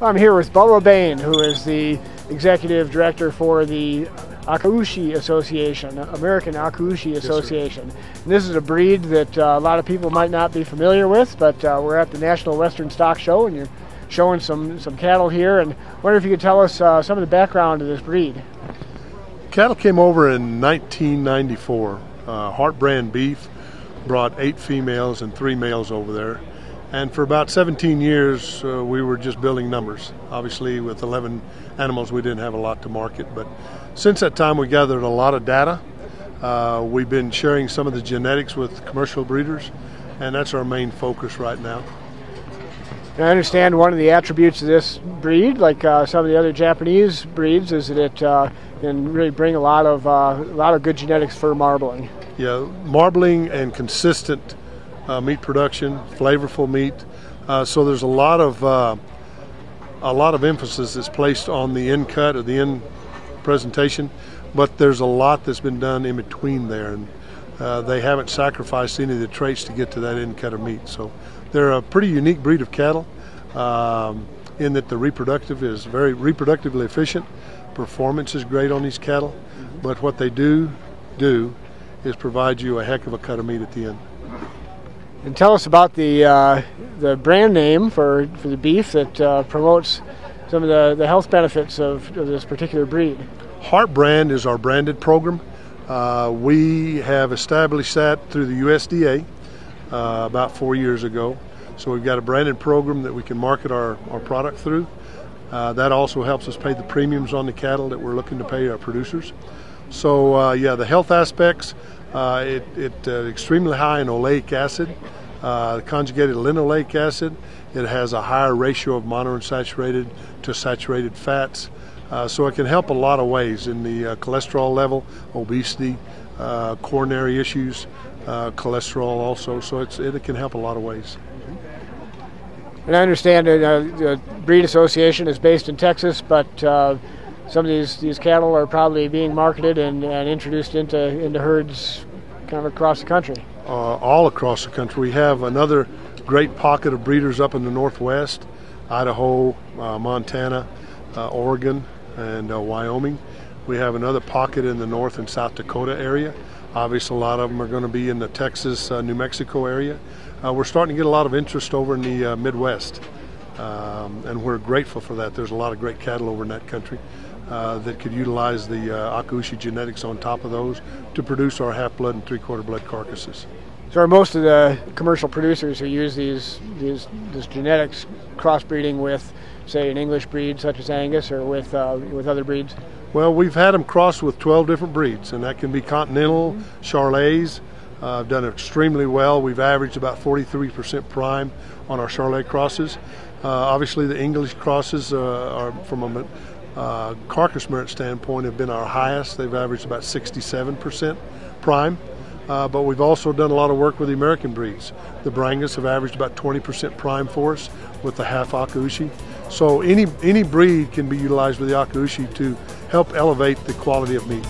I'm here with Bubba Bain, who is the executive director for the Akaushi Association, American Akaushi Association. Yes, and this is a breed that a lot of people might not be familiar with, but we're at the National Western Stock Show, and you're showing some cattle here. And I wonder if you could tell us some of the background of this breed. Cattle came over in 1994. Hart brand beef brought 8 females and 3 males over there. And for about 17 years, we were just building numbers. Obviously, with 11 animals, we didn't have a lot to market. But since that time, we gathered a lot of data. We've been sharing some of the genetics with commercial breeders, and that's our main focus right now. And I understand one of the attributes of this breed, like some of the other Japanese breeds, is that it can really bring a lot of good genetics for marbling. Yeah, marbling and consistent meat production, flavorful meat. So there's a lot of emphasis that's placed on the end cut or the end presentation, but there's a lot that's been done in between there, and they haven't sacrificed any of the traits to get to that end cut of meat. So they're a pretty unique breed of cattle in that the reproductive is very reproductively efficient. Performance is great on these cattle, but what they do is provide you a heck of a cut of meat at the end. And tell us about the brand name for the beef that promotes some of the health benefits of this particular breed. Hart brand is our branded program. We have established that through the USDA about 4 years ago. So we've got a branded program that we can market our product through. That also helps us pay the premiums on the cattle that we're looking to pay our producers. So yeah, the health aspects, it's extremely high in oleic acid, conjugated linoleic acid. It has a higher ratio of monounsaturated to saturated fats. So it can help a lot of ways in the cholesterol level, obesity, coronary issues, cholesterol also. So it can help a lot of ways. And I understand the Breed Association is based in Texas, but some of these cattle are probably being marketed and introduced into herds kind of across the country. All across the country. We have another great pocket of breeders up in the Northwest, Idaho, Montana, Oregon, and Wyoming. We have another pocket in the North and South Dakota area. Obviously, a lot of them are going to be in the Texas, New Mexico area. We're starting to get a lot of interest over in the Midwest, and we're grateful for that. There's a lot of great cattle over in that country that could utilize the Akaushi genetics on top of those to produce our half-blood and three-quarter blood carcasses. So are most of the commercial producers who use this genetics crossbreeding with, say, an English breed such as Angus, or with other breeds? Well, we've had them crossed with 12 different breeds, and that can be Continental, Charolais. Done extremely well. We've averaged about 43% prime on our Charolais crosses. Obviously, the English crosses are, from a carcass merit standpoint, have been our highest. They've averaged about 67% prime. But we've also done a lot of work with the American breeds. The Brangus have averaged about 20% prime for us with the half Akaushi. So any breed can be utilized with the Akaushi to help elevate the quality of meat.